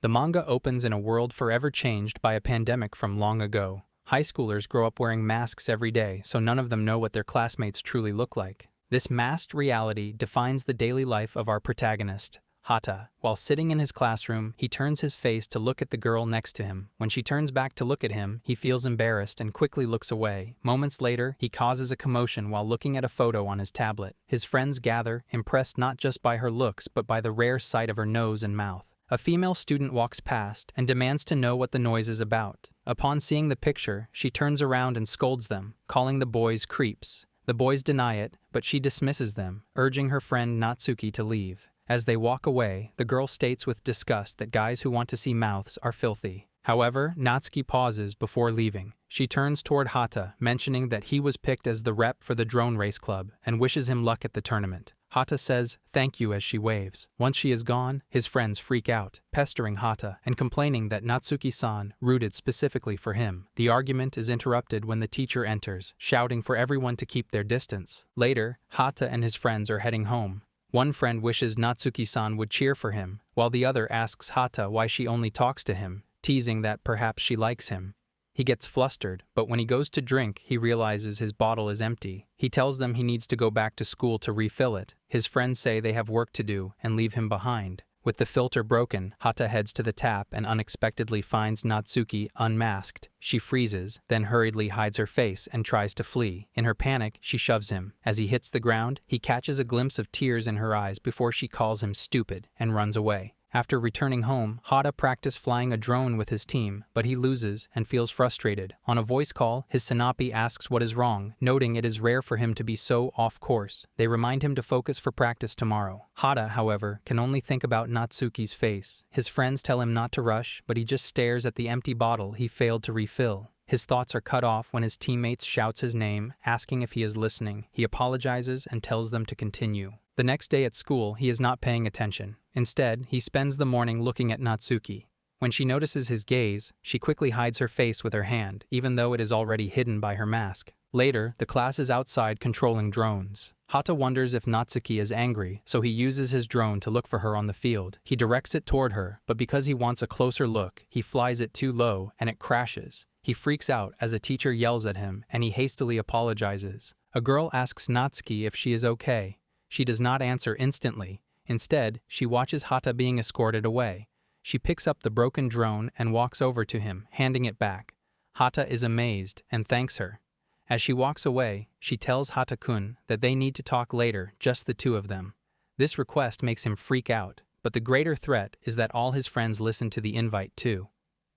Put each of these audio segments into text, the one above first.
The manga opens in a world forever changed by a pandemic from long ago. High schoolers grow up wearing masks every day, so none of them know what their classmates truly look like. This masked reality defines the daily life of our protagonist, Hata. While sitting in his classroom, he turns his face to look at the girl next to him. When she turns back to look at him, he feels embarrassed and quickly looks away. Moments later, he causes a commotion while looking at a photo on his tablet. His friends gather, impressed not just by her looks but by the rare sight of her nose and mouth. A female student walks past and demands to know what the noise is about. Upon seeing the picture, she turns around and scolds them, calling the boys creeps. The boys deny it, but she dismisses them, urging her friend Natsuki to leave. As they walk away, the girl states with disgust that guys who want to see mouths are filthy. However, Natsuki pauses before leaving. She turns toward Hata, mentioning that he was picked as the rep for the drone race club and wishes him luck at the tournament. Hata says thank you as she waves. Once she is gone, his friends freak out, pestering Hata and complaining that Natsuki-san rooted specifically for him. The argument is interrupted when the teacher enters, shouting for everyone to keep their distance. Later, Hata and his friends are heading home. One friend wishes Natsuki-san would cheer for him, while the other asks Hata why she only talks to him, teasing that perhaps she likes him. He gets flustered, but when he goes to drink, he realizes his bottle is empty. He tells them he needs to go back to school to refill it. His friends say they have work to do and leave him behind. With the filter broken, Hata heads to the tap and unexpectedly finds Natsuki unmasked. She freezes, then hurriedly hides her face and tries to flee. In her panic, she shoves him. As he hits the ground, he catches a glimpse of tears in her eyes before she calls him stupid and runs away. After returning home, Hata practiced flying a drone with his team, but he loses and feels frustrated. On a voice call, his Sanapi asks what is wrong, noting it is rare for him to be so off course. They remind him to focus for practice tomorrow. Hata, however, can only think about Natsuki's face. His friends tell him not to rush, but he just stares at the empty bottle he failed to refill. His thoughts are cut off when his teammates shouts his name, asking if he is listening. He apologizes and tells them to continue. The next day at school, he is not paying attention. Instead, he spends the morning looking at Natsuki. When she notices his gaze, she quickly hides her face with her hand, even though it is already hidden by her mask. Later, the class is outside controlling drones. Hata wonders if Natsuki is angry, so he uses his drone to look for her on the field. He directs it toward her, but because he wants a closer look, he flies it too low and it crashes. He freaks out as a teacher yells at him, and he hastily apologizes. A girl asks Natsuki if she is okay. She does not answer instantly. Instead, she watches Hata being escorted away. She picks up the broken drone and walks over to him, handing it back. Hata is amazed and thanks her. As she walks away, she tells Hata-kun that they need to talk later, just the two of them. This request makes him freak out, but the greater threat is that all his friends listen to the invite too.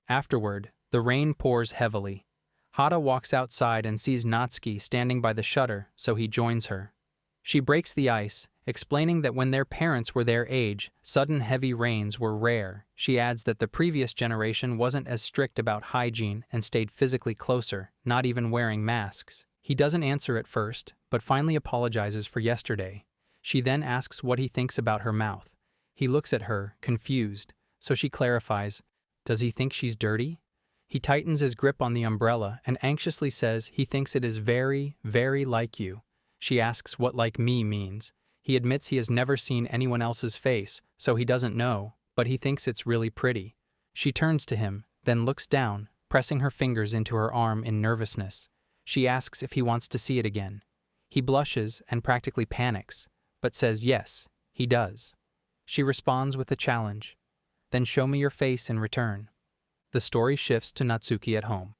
Afterward, the rain pours heavily. Hata walks outside and sees Natsuki standing by the shutter, so he joins her. She breaks the ice, explaining that when their parents were their age, sudden heavy rains were rare. She adds that the previous generation wasn't as strict about hygiene and stayed physically closer, not even wearing masks. He doesn't answer at first, but finally apologizes for yesterday. She then asks what he thinks about her mouth. He looks at her, confused, so she clarifies, does he think she's dirty? He tightens his grip on the umbrella and anxiously says he thinks it is very, very like you. She asks what like me means. He admits he has never seen anyone else's face, so he doesn't know, but he thinks it's really pretty. She turns to him, then looks down, pressing her fingers into her arm in nervousness. She asks if he wants to see it again. He blushes and practically panics, but says yes, he does. She responds with a challenge. Then show me your face in return. The story shifts to Natsuki at home.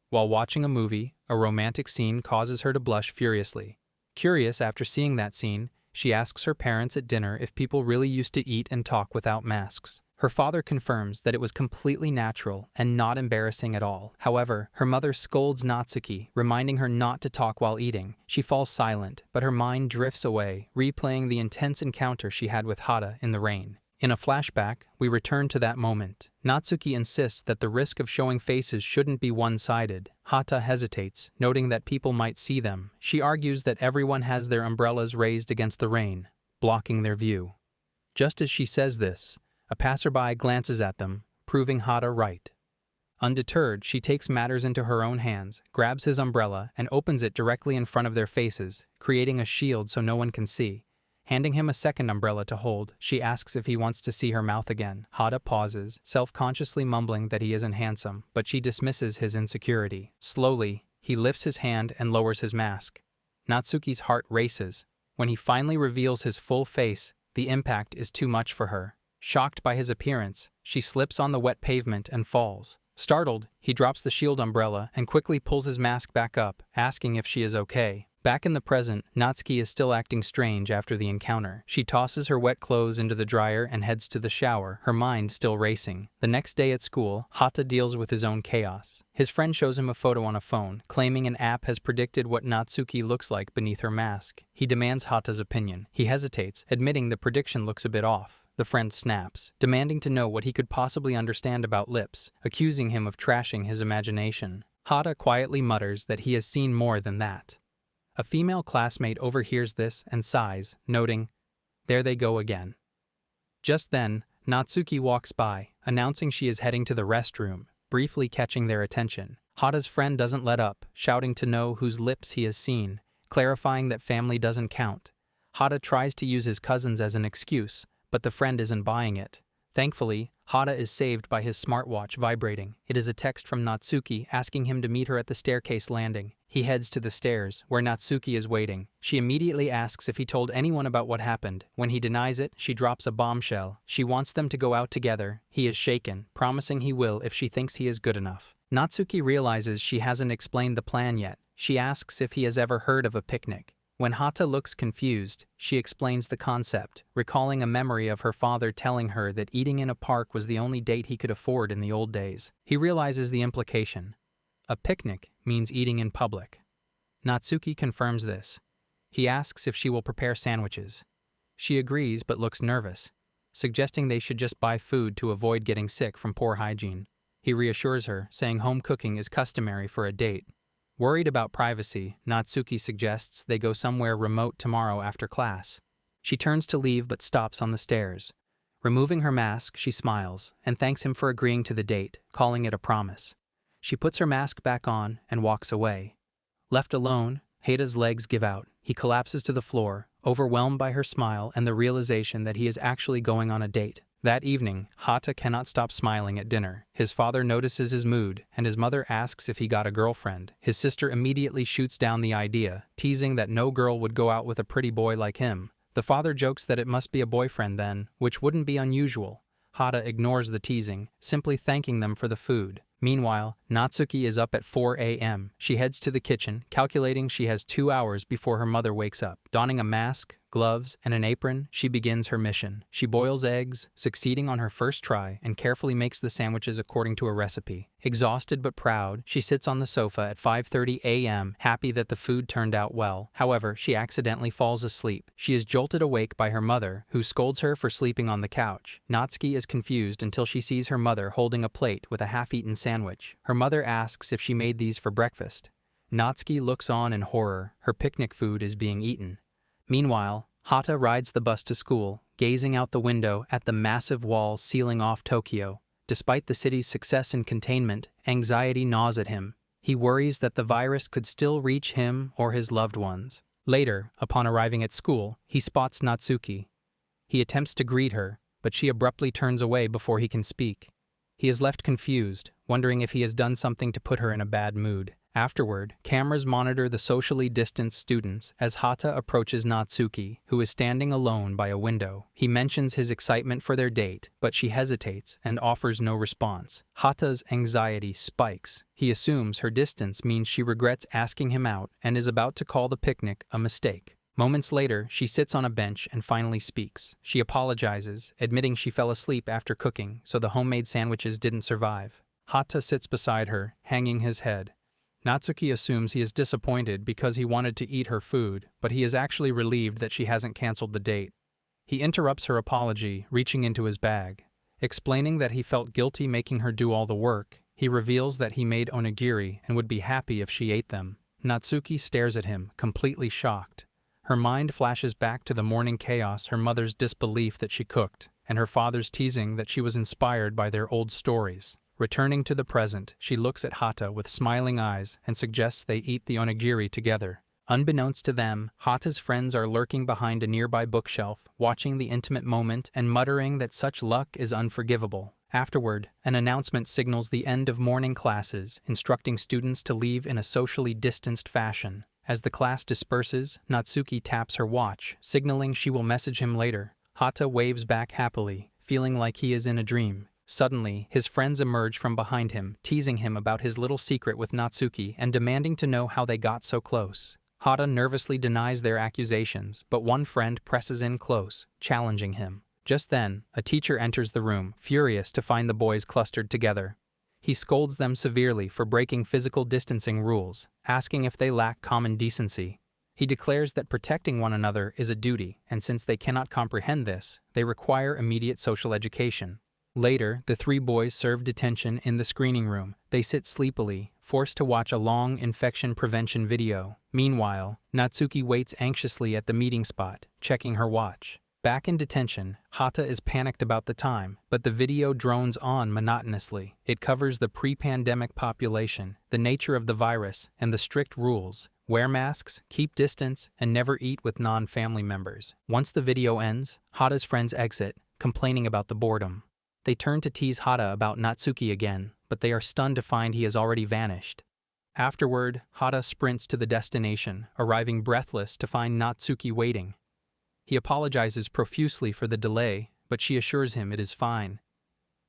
While watching a movie, a romantic scene causes her to blush furiously. Curious after seeing that scene, she asks her parents at dinner if people really used to eat and talk without masks. Her father confirms that it was completely natural and not embarrassing at all. However, her mother scolds Natsuki, reminding her not to talk while eating. She falls silent, but her mind drifts away, replaying the intense encounter she had with Hata in the rain. In a flashback, we return to that moment. Natsuki insists that the risk of showing faces shouldn't be one-sided. Hata hesitates, noting that people might see them. She argues that everyone has their umbrellas raised against the rain, blocking their view. Just as she says this, a passerby glances at them, proving Hata right. Undeterred, she takes matters into her own hands, grabs his umbrella, and opens it directly in front of their faces, creating a shield so no one can see. Handing him a second umbrella to hold, she asks if he wants to see her mouth again. Hata pauses, self-consciously mumbling that he isn't handsome, but she dismisses his insecurity. Slowly, he lifts his hand and lowers his mask. Natsuki's heart races. When he finally reveals his full face, the impact is too much for her. Shocked by his appearance, she slips on the wet pavement and falls. Startled, he drops the shield umbrella and quickly pulls his mask back up, asking if she is okay. Back in the present, Natsuki is still acting strange after the encounter. She tosses her wet clothes into the dryer and heads to the shower, her mind still racing. The next day at school, Hata deals with his own chaos. His friend shows him a photo on a phone, claiming an app has predicted what Natsuki looks like beneath her mask. He demands Hata's opinion. He hesitates, admitting the prediction looks a bit off. The friend snaps, demanding to know what he could possibly understand about lips, accusing him of trashing his imagination. Hata quietly mutters that he has seen more than that. A female classmate overhears this and sighs, noting, "There they go again." Just then, Natsuki walks by, announcing she is heading to the restroom, briefly catching their attention. Hata's friend doesn't let up, shouting to know whose lips he has seen, clarifying that family doesn't count. Hata tries to use his cousins as an excuse, but the friend isn't buying it. Thankfully, Hata is saved by his smartwatch vibrating. It is a text from Natsuki asking him to meet her at the staircase landing. He heads to the stairs, where Natsuki is waiting. She immediately asks if he told anyone about what happened. When he denies it, she drops a bombshell. She wants them to go out together. He is shaken, promising he will if she thinks he is good enough. Natsuki realizes she hasn't explained the plan yet. She asks if he has ever heard of a picnic. When Hata looks confused, she explains the concept, recalling a memory of her father telling her that eating in a park was the only date he could afford in the old days. He realizes the implication. A picnic means eating in public. Natsuki confirms this. He asks if she will prepare sandwiches. She agrees but looks nervous, suggesting they should just buy food to avoid getting sick from poor hygiene. He reassures her, saying home cooking is customary for a date. Worried about privacy, Natsuki suggests they go somewhere remote tomorrow after class. She turns to leave but stops on the stairs. Removing her mask, she smiles and thanks him for agreeing to the date, calling it a promise. She puts her mask back on and walks away. Left alone, Hata's legs give out. He collapses to the floor, overwhelmed by her smile and the realization that he is actually going on a date. That evening, Hata cannot stop smiling at dinner. His father notices his mood, and his mother asks if he got a girlfriend. His sister immediately shoots down the idea, teasing that no girl would go out with a pretty boy like him. The father jokes that it must be a boyfriend then, which wouldn't be unusual. Hata ignores the teasing, simply thanking them for the food. Meanwhile, Natsuki is up at 4 a.m. She heads to the kitchen, calculating she has 2 hours before her mother wakes up. Donning a mask, gloves, and an apron, she begins her mission. She boils eggs, succeeding on her first try, and carefully makes the sandwiches according to a recipe. Exhausted but proud, she sits on the sofa at 5:30 a.m., happy that the food turned out well. However, she accidentally falls asleep. She is jolted awake by her mother, who scolds her for sleeping on the couch. Natsuki is confused until she sees her mother holding a plate with a half-eaten sandwich. Her mother asks if she made these for breakfast. Natsuki looks on in horror. Her picnic food is being eaten. Meanwhile, Hata rides the bus to school, gazing out the window at the massive wall sealing off Tokyo. Despite the city's success in containment, anxiety gnaws at him. He worries that the virus could still reach him or his loved ones. Later, upon arriving at school, he spots Natsuki. He attempts to greet her, but she abruptly turns away before he can speak. He is left confused, wondering if he has done something to put her in a bad mood. Afterward, cameras monitor the socially distanced students as Hata approaches Natsuki, who is standing alone by a window. He mentions his excitement for their date, but she hesitates and offers no response. Hata's anxiety spikes. He assumes her distance means she regrets asking him out and is about to call the picnic a mistake. Moments later, she sits on a bench and finally speaks. She apologizes, admitting she fell asleep after cooking, so the homemade sandwiches didn't survive. Hata sits beside her, hanging his head. Natsuki assumes he is disappointed because he wanted to eat her food, but he is actually relieved that she hasn't canceled the date. He interrupts her apology, reaching into his bag. Explaining that he felt guilty making her do all the work, he reveals that he made onigiri and would be happy if she ate them. Natsuki stares at him, completely shocked. Her mind flashes back to the morning chaos, her mother's disbelief that she cooked, and her father's teasing that she was inspired by their old stories. Returning to the present, she looks at Hata with smiling eyes and suggests they eat the onigiri together. Unbeknownst to them, Hata's friends are lurking behind a nearby bookshelf, watching the intimate moment and muttering that such luck is unforgivable. Afterward, an announcement signals the end of morning classes, instructing students to leave in a socially distanced fashion. As the class disperses, Natsuki taps her watch, signaling she will message him later. Hata waves back happily, feeling like he is in a dream. Suddenly, his friends emerge from behind him, teasing him about his little secret with Natsuki and demanding to know how they got so close. Hata nervously denies their accusations, but one friend presses in close, challenging him. Just then, a teacher enters the room, furious to find the boys clustered together. He scolds them severely for breaking physical distancing rules, asking if they lack common decency. He declares that protecting one another is a duty, and since they cannot comprehend this, they require immediate social education. Later, the three boys serve detention in the screening room. They sit sleepily, forced to watch a long infection prevention video. Meanwhile, Natsuki waits anxiously at the meeting spot, checking her watch. Back in detention, Hata is panicked about the time, but the video drones on monotonously. It covers the pre-pandemic population, the nature of the virus, and the strict rules. Wear masks, keep distance, and never eat with non-family members. Once the video ends, Hata's friends exit, complaining about the boredom. They turn to tease Hata about Natsuki again, but they are stunned to find he has already vanished. Afterward, Hata sprints to the destination, arriving breathless to find Natsuki waiting. He apologizes profusely for the delay, but she assures him it is fine.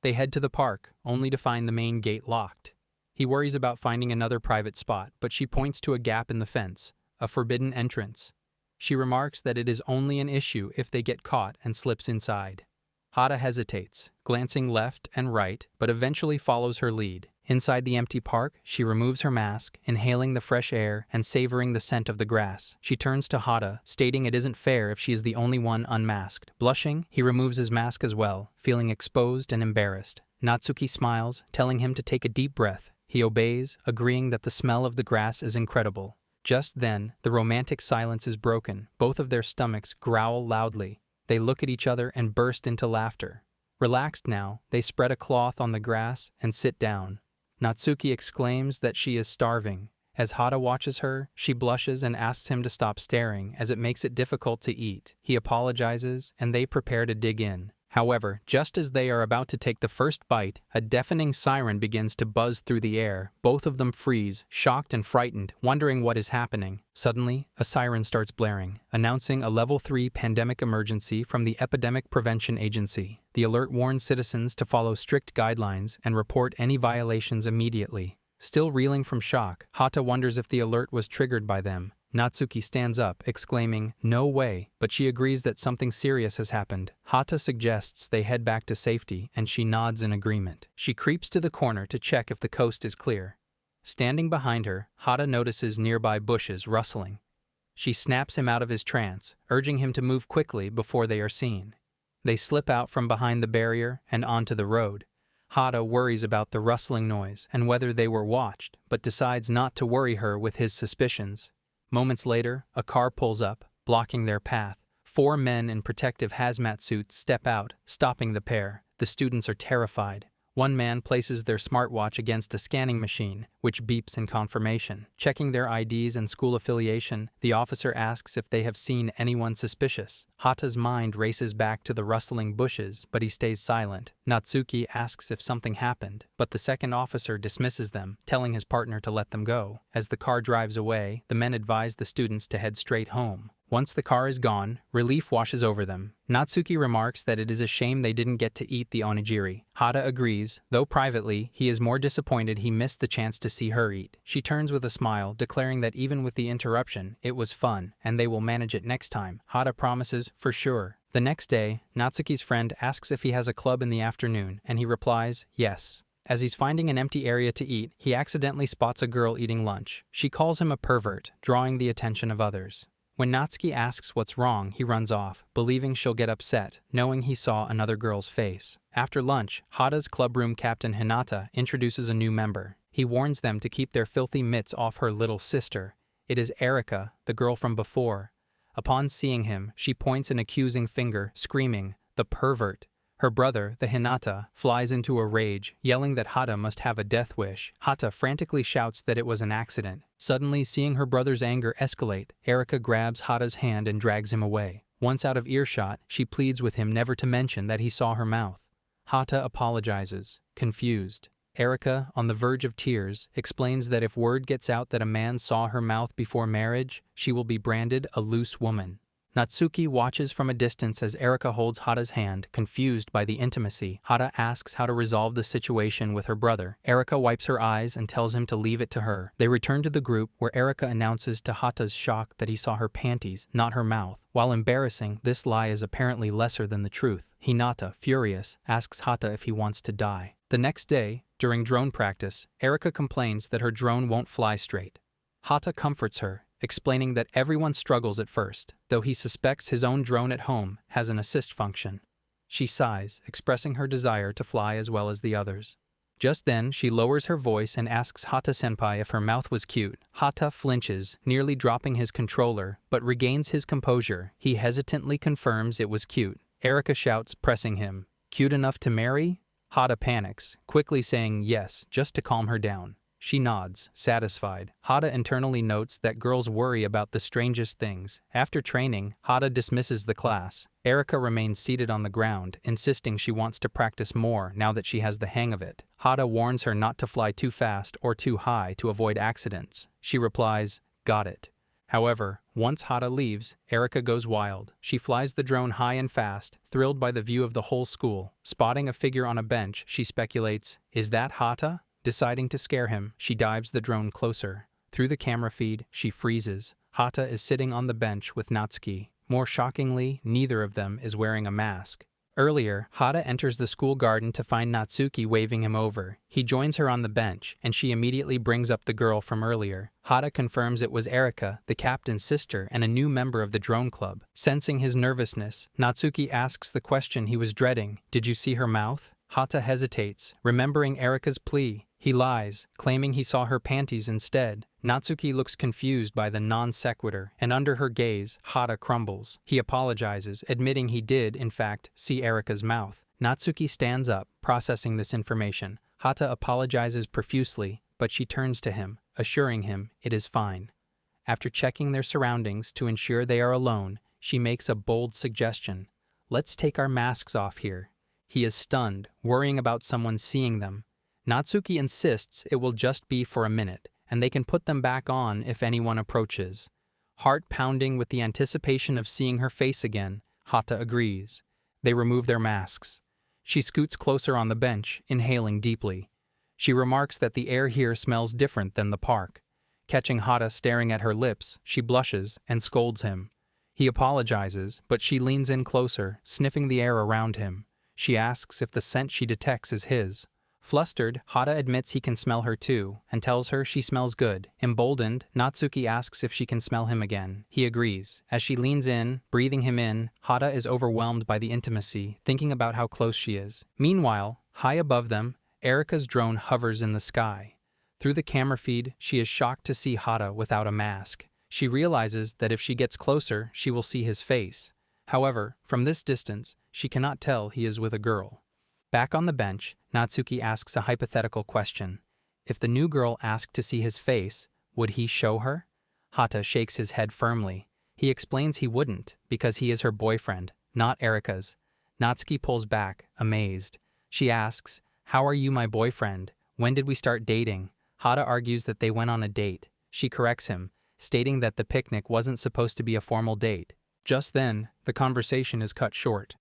They head to the park, only to find the main gate locked. He worries about finding another private spot, but she points to a gap in the fence, a forbidden entrance. She remarks that it is only an issue if they get caught and slips inside. Hata hesitates, glancing left and right, but eventually follows her lead. Inside the empty park, she removes her mask, inhaling the fresh air and savoring the scent of the grass. She turns to Hata, stating it isn't fair if she is the only one unmasked. Blushing, he removes his mask as well, feeling exposed and embarrassed. Natsuki smiles, telling him to take a deep breath. He obeys, agreeing that the smell of the grass is incredible. Just then, the romantic silence is broken. Both of their stomachs growl loudly. They look at each other and burst into laughter. Relaxed now, they spread a cloth on the grass and sit down. Natsuki exclaims that she is starving. As Hata watches her, she blushes and asks him to stop staring as it makes it difficult to eat. He apologizes, and they prepare to dig in. However, just as they are about to take the first bite, a deafening siren begins to buzz through the air. Both of them freeze, shocked and frightened, wondering what is happening. Suddenly, a siren starts blaring, announcing a Level 3 pandemic emergency from the Epidemic Prevention Agency. The alert warns citizens to follow strict guidelines and report any violations immediately. Still reeling from shock, Hata wonders if the alert was triggered by them. Natsuki stands up, exclaiming, "No way," but she agrees that something serious has happened. Hata suggests they head back to safety, and she nods in agreement. She creeps to the corner to check if the coast is clear. Standing behind her, Hata notices nearby bushes rustling. She snaps him out of his trance, urging him to move quickly before they are seen. They slip out from behind the barrier and onto the road. Hata worries about the rustling noise and whether they were watched, but decides not to worry her with his suspicions. Moments later, a car pulls up, blocking their path. 4 men in protective hazmat suits step out, stopping the pair. The students are terrified. One man places their smartwatch against a scanning machine, which beeps in confirmation. Checking their IDs and school affiliation, the officer asks if they have seen anyone suspicious. Hata's mind races back to the rustling bushes, but he stays silent. Natsuki asks if something happened, but the second officer dismisses them, telling his partner to let them go. As the car drives away, the men advise the students to head straight home. Once the car is gone, relief washes over them. Natsuki remarks that it is a shame they didn't get to eat the onigiri. Hata agrees, though privately, he is more disappointed he missed the chance to see her eat. She turns with a smile, declaring that even with the interruption, it was fun, and they will manage it next time. Hata promises, for sure. The next day, Natsuki's friend asks if he has a club in the afternoon, and he replies, yes. As he's finding an empty area to eat, he accidentally spots a girl eating lunch. She calls him a pervert, drawing the attention of others. When Natsuki asks what's wrong, he runs off, believing she'll get upset, knowing he saw another girl's face. After lunch, Hata's clubroom captain Hinata introduces a new member. He warns them to keep their filthy mitts off her little sister. It is Erika, the girl from before. Upon seeing him, she points an accusing finger, screaming, "The pervert!" Her brother, the Hinata, flies into a rage, yelling that Hata must have a death wish. Hata frantically shouts that it was an accident. Suddenly, seeing her brother's anger escalate, Erika grabs Hata's hand and drags him away. Once out of earshot, she pleads with him never to mention that he saw her mouth. Hata apologizes, confused. Erika, on the verge of tears, explains that if word gets out that a man saw her mouth before marriage, she will be branded a loose woman. Natsuki watches from a distance as Erika holds Hata's hand, confused by the intimacy. Hata asks how to resolve the situation with her brother. Erika wipes her eyes and tells him to leave it to her. They return to the group, where Erika announces to Hata's shock that he saw her panties, not her mouth. While embarrassing, this lie is apparently lesser than the truth. Hinata, furious, asks Hata if he wants to die. The next day, during drone practice, Erika complains that her drone won't fly straight. Hata comforts her, explaining that everyone struggles at first, though he suspects his own drone at home has an assist function. She sighs, expressing her desire to fly as well as the others. Just then, she lowers her voice and asks Hata-senpai if her mouth was cute. Hata flinches, nearly dropping his controller, but regains his composure. He hesitantly confirms it was cute. Erika shouts, pressing him, "Cute enough to marry?" Hata panics, quickly saying yes, just to calm her down. She nods, satisfied. Hata internally notes that girls worry about the strangest things. After training, Hata dismisses the class. Erika remains seated on the ground, insisting she wants to practice more now that she has the hang of it. Hata warns her not to fly too fast or too high to avoid accidents. She replies, "Got it." However, once Hata leaves, Erika goes wild. She flies the drone high and fast, thrilled by the view of the whole school. Spotting a figure on a bench, she speculates, "Is that Hata?" Deciding to scare him, she dives the drone closer. Through the camera feed, she freezes. Hata is sitting on the bench with Natsuki. More shockingly, neither of them is wearing a mask. Earlier, Hata enters the school garden to find Natsuki waving him over. He joins her on the bench, and she immediately brings up the girl from earlier. Hata confirms it was Erika, the captain's sister and a new member of the drone club. Sensing his nervousness, Natsuki asks the question he was dreading, "Did you see her mouth?" Hata hesitates, remembering Erika's plea. He lies, claiming he saw her panties instead. Natsuki looks confused by the non sequitur, and under her gaze, Hata crumbles. He apologizes, admitting he did, in fact, see Erika's mouth. Natsuki stands up, processing this information. Hata apologizes profusely, but she turns to him, assuring him it is fine. After checking their surroundings to ensure they are alone, she makes a bold suggestion. "Let's take our masks off here." He is stunned, worrying about someone seeing them. Natsuki insists it will just be for a minute, and they can put them back on if anyone approaches. Heart pounding with the anticipation of seeing her face again, Hata agrees. They remove their masks. She scoots closer on the bench, inhaling deeply. She remarks that the air here smells different than the park. Catching Hata staring at her lips, she blushes and scolds him. He apologizes, but she leans in closer, sniffing the air around him. She asks if the scent she detects is his. Flustered, Hata admits he can smell her too, and tells her she smells good. Emboldened, Natsuki asks if she can smell him again. He agrees. As she leans in, breathing him in, Hata is overwhelmed by the intimacy, thinking about how close she is. Meanwhile, high above them, Erika's drone hovers in the sky. Through the camera feed, she is shocked to see Hata without a mask. She realizes that if she gets closer, she will see his face. However, from this distance, she cannot tell he is with a girl. Back on the bench, Natsuki asks a hypothetical question. If the new girl asked to see his face, would he show her? Hata shakes his head firmly. He explains he wouldn't, because he is her boyfriend, not Erika's. Natsuki pulls back, amazed. She asks, "How are you my boyfriend? When did we start dating?" Hata argues that they went on a date. She corrects him, stating that the picnic wasn't supposed to be a formal date. Just then, the conversation is cut short.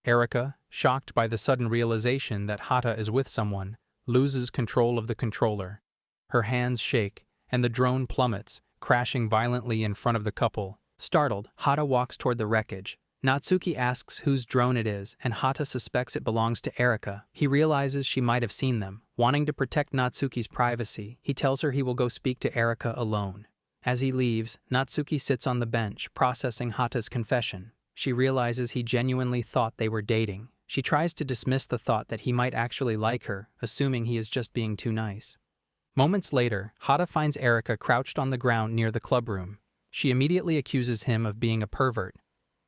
Erika, shocked by the sudden realization that Hata is with someone, loses control of the controller. Her hands shake, and the drone plummets, crashing violently in front of the couple. Startled, Hata walks toward the wreckage. Natsuki asks whose drone it is, and Hata suspects it belongs to Erika. He realizes she might have seen them. Wanting to protect Natsuki's privacy, he tells her he will go speak to Erika alone. As he leaves, Natsuki sits on the bench, processing Hata's confession. She realizes he genuinely thought they were dating. She tries to dismiss the thought that he might actually like her, assuming he is just being too nice. Moments later, Hata finds Erika crouched on the ground near the clubroom. She immediately accuses him of being a pervert.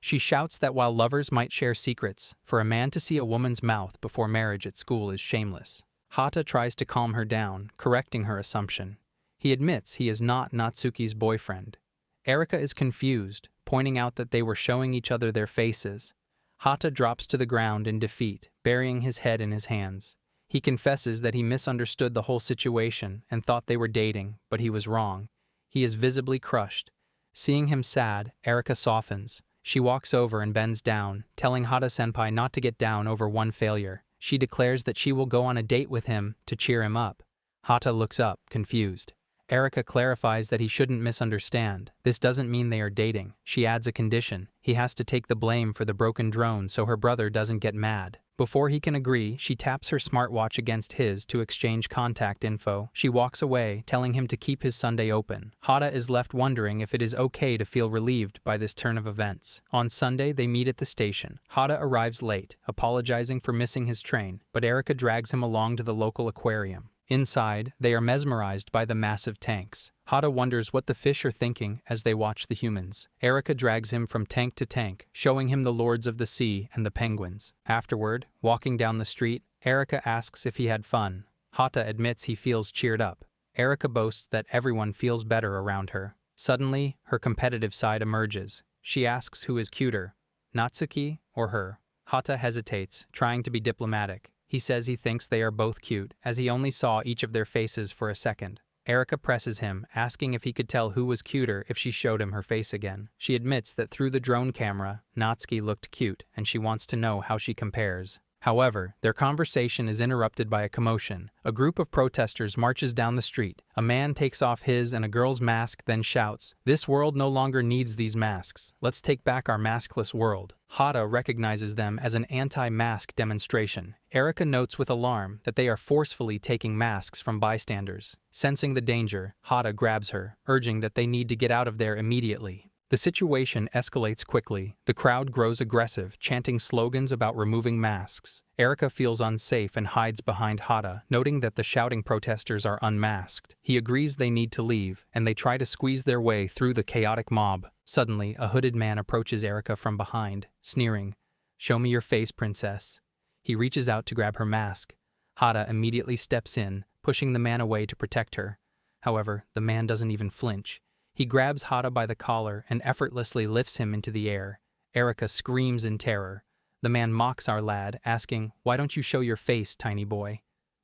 She shouts that while lovers might share secrets, for a man to see a woman's mouth before marriage at school is shameless. Hata tries to calm her down, correcting her assumption. He admits he is not Natsuki's boyfriend. Erika is confused, pointing out that they were showing each other their faces. Hata drops to the ground in defeat, burying his head in his hands. He confesses that he misunderstood the whole situation and thought they were dating, but he was wrong. He is visibly crushed. Seeing him sad, Erika softens. She walks over and bends down, telling Hata-senpai not to get down over one failure. She declares that she will go on a date with him to cheer him up. Hata looks up, confused. Erika clarifies that he shouldn't misunderstand. This doesn't mean they are dating. She adds a condition. He has to take the blame for the broken drone so her brother doesn't get mad. Before he can agree, she taps her smartwatch against his to exchange contact info. She walks away, telling him to keep his Sunday open. Hata is left wondering if it is okay to feel relieved by this turn of events. On Sunday, they meet at the station. Hata arrives late, apologizing for missing his train, but Erika drags him along to the local aquarium. Inside, they are mesmerized by the massive tanks. Hata wonders what the fish are thinking as they watch the humans. Erika drags him from tank to tank, showing him the lords of the sea and the penguins. Afterward, walking down the street, Erika asks if he had fun. Hata admits he feels cheered up. Erika boasts that everyone feels better around her. Suddenly, her competitive side emerges. She asks who is cuter, Natsuki or her. Hata hesitates, trying to be diplomatic. He says he thinks they are both cute, as he only saw each of their faces for a second. Erika presses him, asking if he could tell who was cuter if she showed him her face again. She admits that through the drone camera, Natsuki looked cute, and she wants to know how she compares. However, their conversation is interrupted by a commotion. A group of protesters marches down the street. A man takes off his and a girl's mask, then shouts, "This world no longer needs these masks. Let's take back our maskless world." Hata recognizes them as an anti-mask demonstration. Erika notes with alarm that they are forcefully taking masks from bystanders. Sensing the danger, Hata grabs her, urging that they need to get out of there immediately. The situation escalates quickly. The crowd grows aggressive, chanting slogans about removing masks. Erika feels unsafe and hides behind Hata, noting that the shouting protesters are unmasked. He agrees they need to leave, and they try to squeeze their way through the chaotic mob. Suddenly, a hooded man approaches Erika from behind, sneering, "Show me your face, princess." He reaches out to grab her mask. Hata immediately steps in, pushing the man away to protect her. However, the man doesn't even flinch. He grabs Hata by the collar and effortlessly lifts him into the air. Erika screams in terror. The man mocks our lad, asking, "Why don't you show your face, tiny boy?"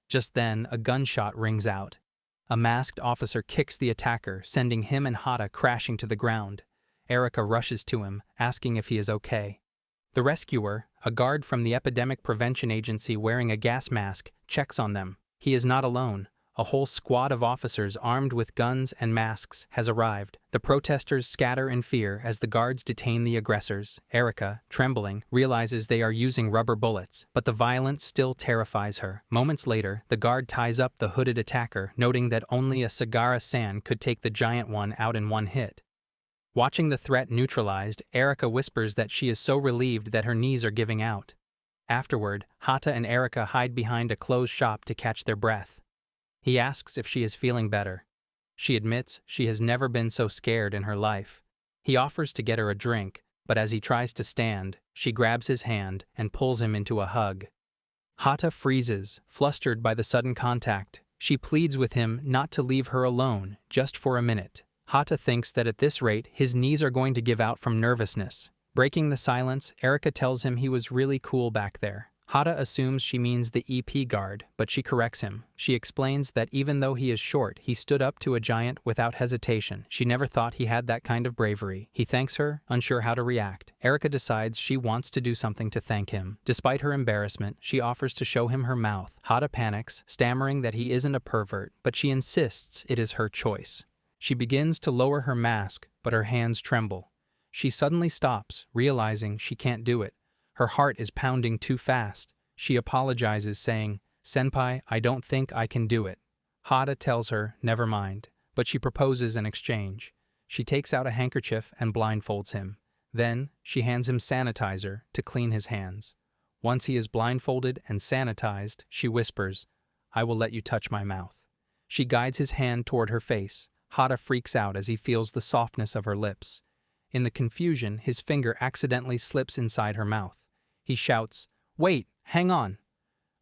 Just then, a gunshot rings out. A masked officer kicks the attacker, sending him and Hata crashing to the ground. Erika rushes to him, asking if he is okay. The rescuer, a guard from the Epidemic Prevention Agency wearing a gas mask, checks on them. He is not alone. A whole squad of officers armed with guns and masks has arrived. The protesters scatter in fear as the guards detain the aggressors. Erika, trembling, realizes they are using rubber bullets, but the violence still terrifies her. Moments later, the guard ties up the hooded attacker, noting that only a Sagara-san could take the giant one out in one hit. Watching the threat neutralized, Erika whispers that she is so relieved that her knees are giving out. Afterward, Hata and Erika hide behind a closed shop to catch their breath. He asks if she is feeling better. She admits she has never been so scared in her life. He offers to get her a drink, but as he tries to stand, she grabs his hand and pulls him into a hug. Hata freezes, flustered by the sudden contact. She pleads with him not to leave her alone, just for a minute. Hata thinks that at this rate, his knees are going to give out from nervousness. Breaking the silence, Erika tells him he was really cool back there. Hata assumes she means the EP guard, but she corrects him. She explains that even though he is short, he stood up to a giant without hesitation. She never thought he had that kind of bravery. He thanks her, unsure how to react. Erika decides she wants to do something to thank him. Despite her embarrassment, she offers to show him her mouth. Hata panics, stammering that he isn't a pervert, but she insists it is her choice. She begins to lower her mask, but her hands tremble. She suddenly stops, realizing she can't do it. Her heart is pounding too fast. She apologizes, saying, "Senpai, I don't think I can do it." Hata tells her, never mind, but she proposes an exchange. She takes out a handkerchief and blindfolds him. Then, she hands him sanitizer to clean his hands. Once he is blindfolded and sanitized, she whispers, "I will let you touch my mouth." She guides his hand toward her face. Hata freaks out as he feels the softness of her lips. In the confusion, his finger accidentally slips inside her mouth. He shouts, "Wait, hang on!"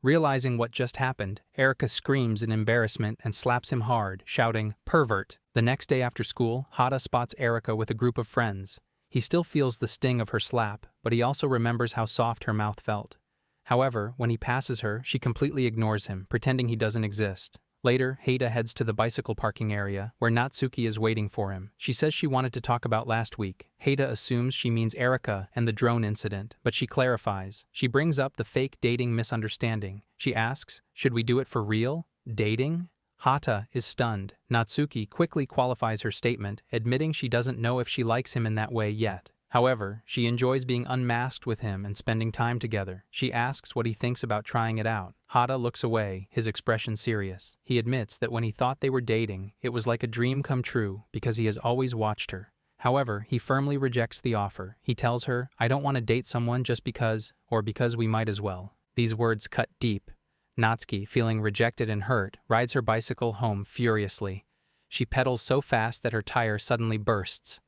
Realizing what just happened, Erica screams in embarrassment and slaps him hard, shouting, "Pervert!" The next day after school, Hata spots Erica with a group of friends. He still feels the sting of her slap, but he also remembers how soft her mouth felt. However, when he passes her, she completely ignores him, pretending he doesn't exist. Later, Hata heads to the bicycle parking area, where Natsuki is waiting for him. She says she wanted to talk about last week. Hata assumes she means Erica and the drone incident, but she clarifies. She brings up the fake dating misunderstanding. She asks, "Should we do it for real? Dating?" Hata is stunned. Natsuki quickly qualifies her statement, admitting she doesn't know if she likes him in that way yet. However, she enjoys being unmasked with him and spending time together. She asks what he thinks about trying it out. Hata looks away, his expression serious. He admits that when he thought they were dating, it was like a dream come true because he has always watched her. However, he firmly rejects the offer. He tells her, "I don't want to date someone just because, or because we might as well." These words cut deep. Natsuki, feeling rejected and hurt, rides her bicycle home furiously. She pedals so fast that her tire suddenly bursts.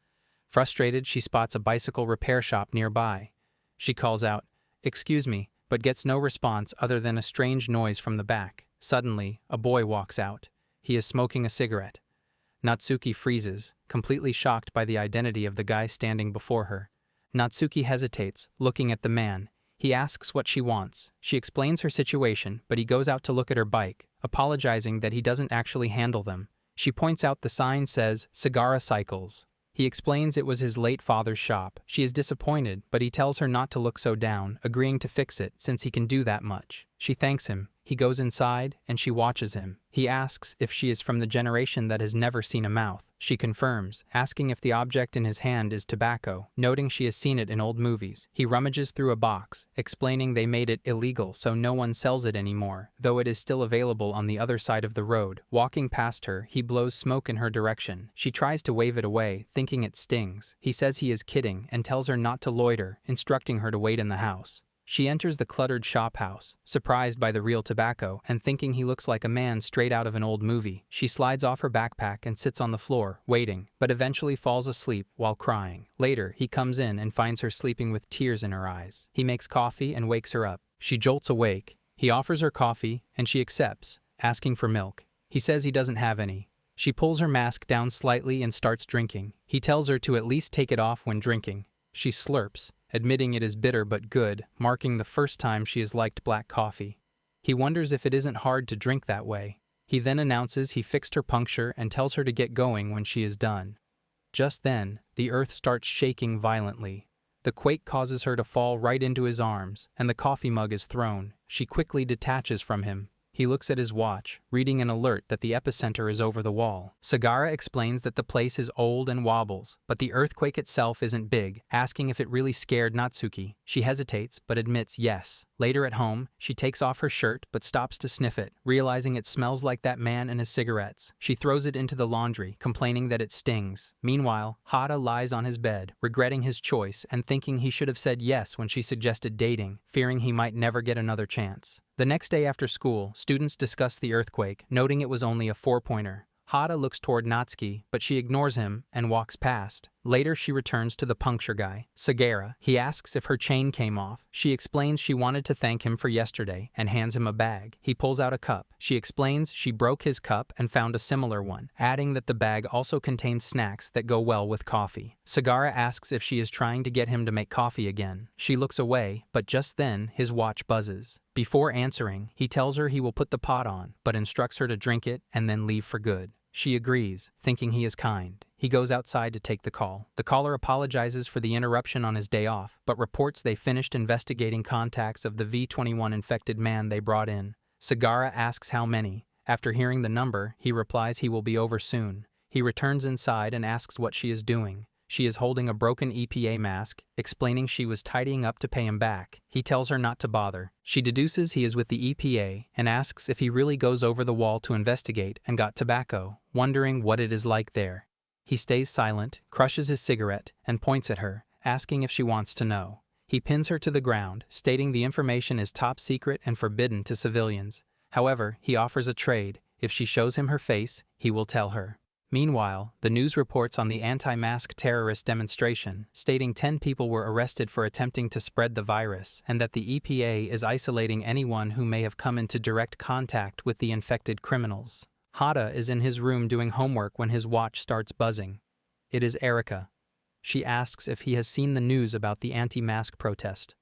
Frustrated, she spots a bicycle repair shop nearby. She calls out, "Excuse me," but gets no response other than a strange noise from the back. Suddenly, a boy walks out. He is smoking a cigarette. Natsuki freezes, completely shocked by the identity of the guy standing before her. Natsuki hesitates, looking at the man. He asks what she wants. She explains her situation, but he goes out to look at her bike, apologizing that he doesn't actually handle them. She points out the sign says Sagara Cycles. He explains it was his late father's shop. She is disappointed, but he tells her not to look so down, agreeing to fix it since he can do that much. She thanks him. He goes inside, and she watches him. He asks if she is from the generation that has never seen a mouth. She confirms, asking if the object in his hand is tobacco, noting she has seen it in old movies. He rummages through a box, explaining they made it illegal so no one sells it anymore, though it is still available on the other side of the road. Walking past her, he blows smoke in her direction. She tries to wave it away, thinking it stings. He says he is kidding and tells her not to loiter, instructing her to wait in the house. She enters the cluttered shop house, surprised by the real tobacco and thinking he looks like a man straight out of an old movie. She slides off her backpack and sits on the floor, waiting, but eventually falls asleep while crying. Later, he comes in and finds her sleeping with tears in her eyes. He makes coffee and wakes her up. She jolts awake. He offers her coffee, and she accepts, asking for milk. He says he doesn't have any. She pulls her mask down slightly and starts drinking. He tells her to at least take it off when drinking. She slurps, admitting it is bitter but good, marking the first time she has liked black coffee. He wonders if it isn't hard to drink that way. He then announces he fixed her puncture and tells her to get going when she is done. Just then, the earth starts shaking violently. The quake causes her to fall right into his arms, and the coffee mug is thrown. She quickly detaches from him. He looks at his watch, reading an alert that the epicenter is over the wall. Sagara explains that the place is old and wobbles, but the earthquake itself isn't big, asking if it really scared Natsuki. She hesitates, but admits yes. Later at home, she takes off her shirt but stops to sniff it, realizing it smells like that man and his cigarettes. She throws it into the laundry, complaining that it stings. Meanwhile, Hata lies on his bed, regretting his choice and thinking he should have said yes when she suggested dating, fearing he might never get another chance. The next day after school, students discuss the earthquake, noting it was only a 4-pointer. Hata looks toward Natsuki, but she ignores him and walks past. Later, she returns to the puncture guy, Sagara. He asks if her chain came off. She explains she wanted to thank him for yesterday and hands him a bag. He pulls out a cup. She explains she broke his cup and found a similar one, adding that the bag also contains snacks that go well with coffee. Sagara asks if she is trying to get him to make coffee again. She looks away, but just then, his watch buzzes. Before answering, he tells her he will put the pot on, but instructs her to drink it and then leave for good. She agrees, thinking he is kind. He goes outside to take the call. The caller apologizes for the interruption on his day off, but reports they finished investigating contacts of the V21 infected man they brought in. Sagara asks how many. After hearing the number, he replies he will be over soon. He returns inside and asks what she is doing. She is holding a broken EPA mask, explaining she was tidying up to pay him back. He tells her not to bother. She deduces he is with the EPA and asks if he really goes over the wall to investigate and got tobacco, wondering what it is like there. He stays silent, crushes his cigarette, and points at her, asking if she wants to know. He pins her to the ground, stating the information is top secret and forbidden to civilians. However, he offers a trade. If she shows him her face, he will tell her. Meanwhile, the news reports on the anti-mask terrorist demonstration, stating 10 people were arrested for attempting to spread the virus and that the EPA is isolating anyone who may have come into direct contact with the infected criminals. Hata is in his room doing homework when his watch starts buzzing. It is Erika. She asks if he has seen the news about the anti-mask protest.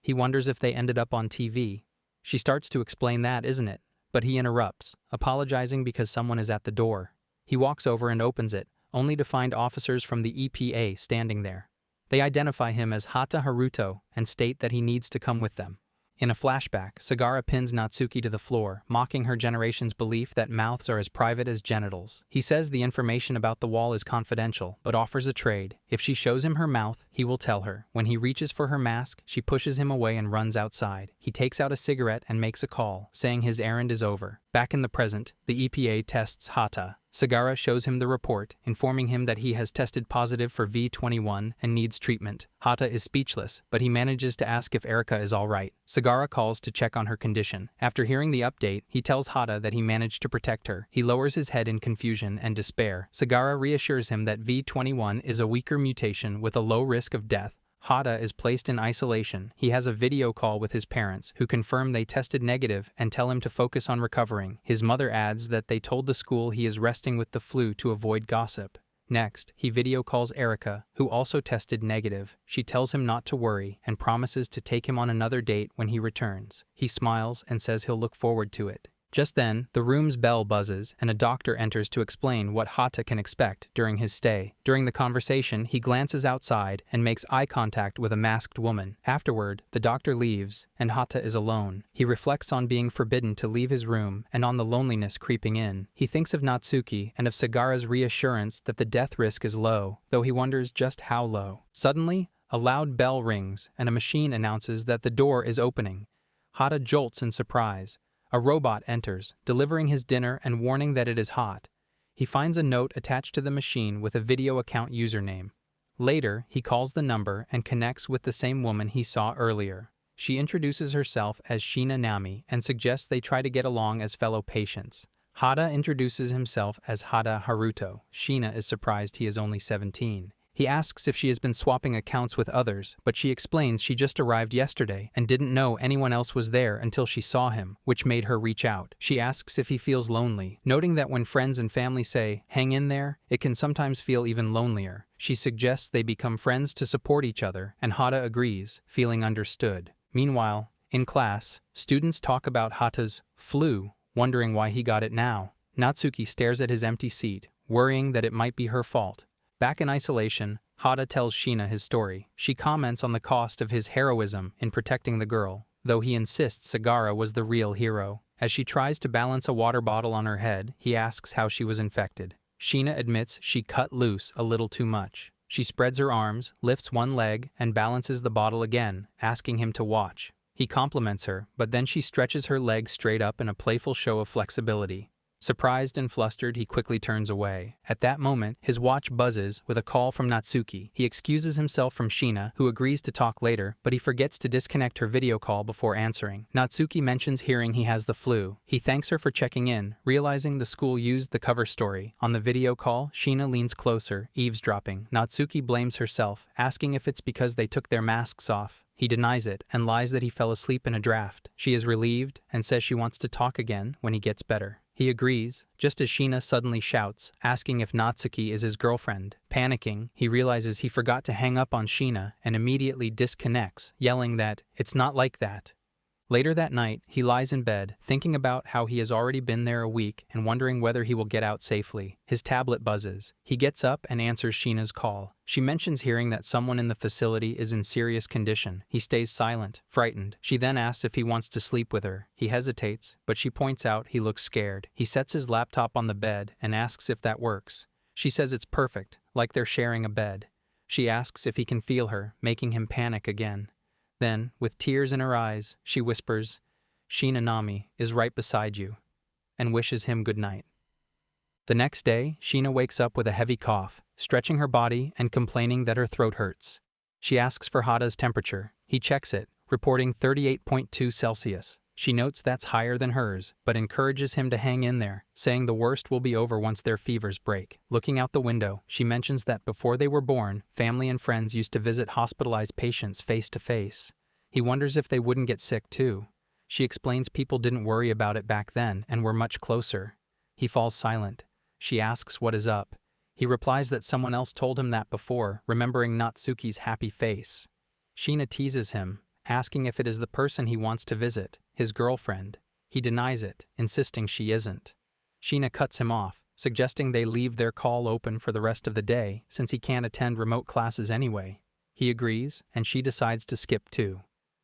He wonders if they ended up on TV. She starts to explain that, isn't it? But he interrupts, apologizing because someone is at the door. He walks over and opens it, only to find officers from the EPA standing there. They identify him as Hata Haruto and state that he needs to come with them. In a flashback, Sagara pins Natsuki to the floor, mocking her generation's belief that mouths are as private as genitals. He says the information about the wall is confidential, but offers a trade. If she shows him her mouth, he will tell her. When he reaches for her mask, she pushes him away and runs outside. He takes out a cigarette and makes a call, saying his errand is over. Back in the present, the EPA tests Hata. Sagara shows him the report, informing him that he has tested positive for V21 and needs treatment. Hata is speechless, but he manages to ask if Erika is all right. Sagara calls to check on her condition. After hearing the update, he tells Hata that he managed to protect her. He lowers his head in confusion and despair. Sagara reassures him that V21 is a weaker mutation with a low risk of death. Hata is placed in isolation. He has a video call with his parents, who confirm they tested negative and tell him to focus on recovering. His mother adds that they told the school he is resting with the flu to avoid gossip. Next, he video calls Erika, who also tested negative. She tells him not to worry and promises to take him on another date when he returns. He smiles and says he'll look forward to it. Just then, the room's bell buzzes and a doctor enters to explain what Hata can expect during his stay. During the conversation, he glances outside and makes eye contact with a masked woman. Afterward, the doctor leaves and Hata is alone. He reflects on being forbidden to leave his room and on the loneliness creeping in. He thinks of Natsuki and of Sagara's reassurance that the death risk is low, though he wonders just how low. Suddenly, a loud bell rings and a machine announces that the door is opening. Hata jolts in surprise. A robot enters, delivering his dinner and warning that it is hot. He finds a note attached to the machine with a video account username. Later, he calls the number and connects with the same woman he saw earlier. She introduces herself as Sheena Nami and suggests they try to get along as fellow patients. Hata introduces himself as Hata Haruto. Sheena is surprised he is only 17. He asks if she has been swapping accounts with others, but she explains she just arrived yesterday and didn't know anyone else was there until she saw him, which made her reach out. She asks if he feels lonely, noting that when friends and family say, "Hang in there," it can sometimes feel even lonelier. She suggests they become friends to support each other, and Hata agrees, feeling understood. Meanwhile, in class, students talk about Hata's flu, wondering why he got it now. Natsuki stares at his empty seat, worrying that it might be her fault. Back in isolation, Hata tells Sheena his story. She comments on the cost of his heroism in protecting the girl, though he insists Sagara was the real hero. As she tries to balance a water bottle on her head, he asks how she was infected. Sheena admits she cut loose a little too much. She spreads her arms, lifts one leg, and balances the bottle again, asking him to watch. He compliments her, but then she stretches her leg straight up in a playful show of flexibility. Surprised and flustered, he quickly turns away. At that moment, his watch buzzes with a call from Natsuki. He excuses himself from Sheena, who agrees to talk later, but he forgets to disconnect her video call before answering. Natsuki mentions hearing he has the flu. He thanks her for checking in, realizing the school used the cover story. On the video call, Sheena leans closer, eavesdropping. Natsuki blames herself, asking if it's because they took their masks off. He denies it and lies that he fell asleep in a draft. She is relieved and says she wants to talk again when he gets better. He agrees, just as Sheena suddenly shouts, asking if Natsuki is his girlfriend. Panicking, he realizes he forgot to hang up on Sheena and immediately disconnects, yelling that, "It's not like that." Later that night, he lies in bed, thinking about how he has already been there a week and wondering whether he will get out safely. His tablet buzzes. He gets up and answers Sheena's call. She mentions hearing that someone in the facility is in serious condition. He stays silent, frightened. She then asks if he wants to sleep with her. He hesitates, but she points out he looks scared. He sets his laptop on the bed and asks if that works. She says it's perfect, like they're sharing a bed. She asks if he can feel her, making him panic again. Then, with tears in her eyes, she whispers, "Sheena Nami is right beside you," and wishes him good night. The next day, Sheena wakes up with a heavy cough, stretching her body and complaining that her throat hurts. She asks for Hata's temperature. He checks it, reporting 38.2 Celsius. She notes that's higher than hers, but encourages him to hang in there, saying the worst will be over once their fevers break. Looking out the window, she mentions that before they were born, family and friends used to visit hospitalized patients face to face. He wonders if they wouldn't get sick too. She explains people didn't worry about it back then and were much closer. He falls silent. She asks what is up. He replies that someone else told him that before, remembering Natsuki's happy face. Sheena teases him, asking if it is the person he wants to visit, his girlfriend. He denies it, insisting she isn't. Sheena cuts him off, suggesting they leave their call open for the rest of the day since he can't attend remote classes anyway. He agrees, and she decides to skip too.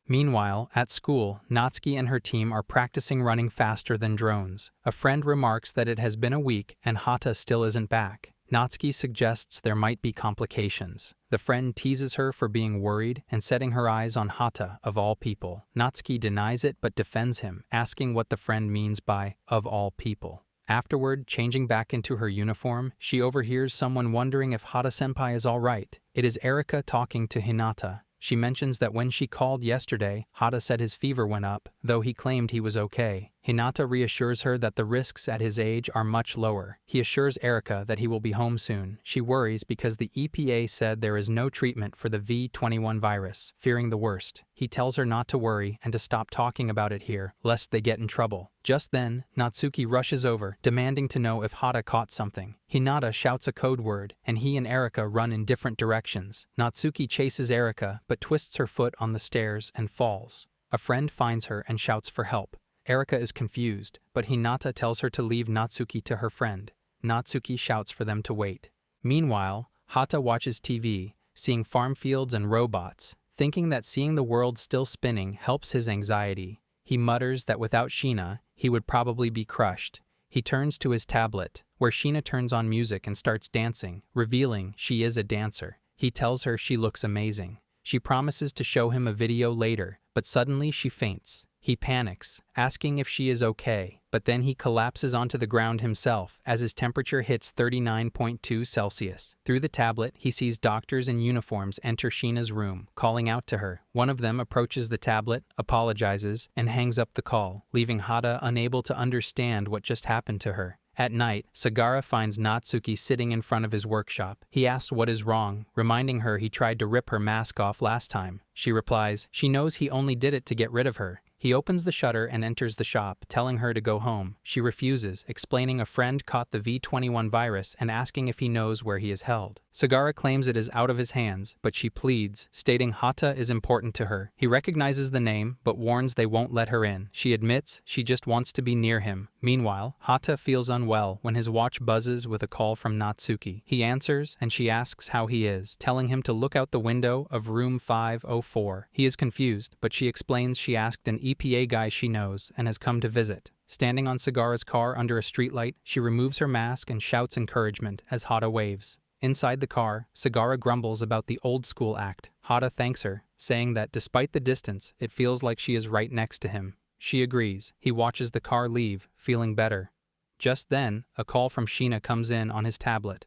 Meanwhile, at school, Natsuki and her team are practicing running faster than drones. A friend remarks that it has been a week and Hata still isn't back. Natsuki suggests there might be complications. The friend teases her for being worried and setting her eyes on Hata, of all people. Natsuki denies it but defends him, asking what the friend means by "of all people." Afterward, changing back into her uniform, she overhears someone wondering if Hata-senpai is all right. It is Erika talking to Hinata. She mentions that when she called yesterday, Hata said his fever went up, though he claimed he was okay. Hinata reassures her that the risks at his age are much lower. He assures Erika that he will be home soon. She worries because the EPA said there is no treatment for the V21 virus, fearing the worst. He tells her not to worry and to stop talking about it here, lest they get in trouble. Just then, Natsuki rushes over, demanding to know if Hata caught something. Hinata shouts a code word, and he and Erika run in different directions. Natsuki chases Erika, but twists her foot on the stairs and falls. A friend finds her and shouts for help. Erika is confused, but Hinata tells her to leave Natsuki to her friend. Natsuki shouts for them to wait. Meanwhile, Hata watches TV, seeing farm fields and robots, thinking that seeing the world still spinning helps his anxiety. He mutters that without Sheena, he would probably be crushed. He turns to his tablet, where Sheena turns on music and starts dancing, revealing she is a dancer. He tells her she looks amazing. She promises to show him a video later, but suddenly she faints. He panics, asking if she is okay, but then he collapses onto the ground himself as his temperature hits 39.2 Celsius. Through the tablet, he sees doctors in uniforms enter Sheena's room, calling out to her. One of them approaches the tablet, apologizes, and hangs up the call, leaving Hata unable to understand what just happened to her. At night, Sagara finds Natsuki sitting in front of his workshop. He asks what is wrong, reminding her he tried to rip her mask off last time. She replies she knows he only did it to get rid of her. He opens the shutter and enters the shop, telling her to go home. She refuses, explaining a friend caught the V21 virus and asking if he knows where he is held. Sagara claims it is out of his hands, but she pleads, stating Hata is important to her. He recognizes the name, but warns they won't let her in. She admits she just wants to be near him. Meanwhile, Hata feels unwell when his watch buzzes with a call from Natsuki. He answers, and she asks how he is, telling him to look out the window of room 504. He is confused, but she explains she asked an EPA guy she knows and has come to visit. Standing on Sagara's car under a streetlight, she removes her mask and shouts encouragement as Hata waves. Inside the car, Sagara grumbles about the old school act. Hata thanks her, saying that despite the distance, it feels like she is right next to him. She agrees. He watches the car leave, feeling better. Just then, a call from Sheena comes in on his tablet.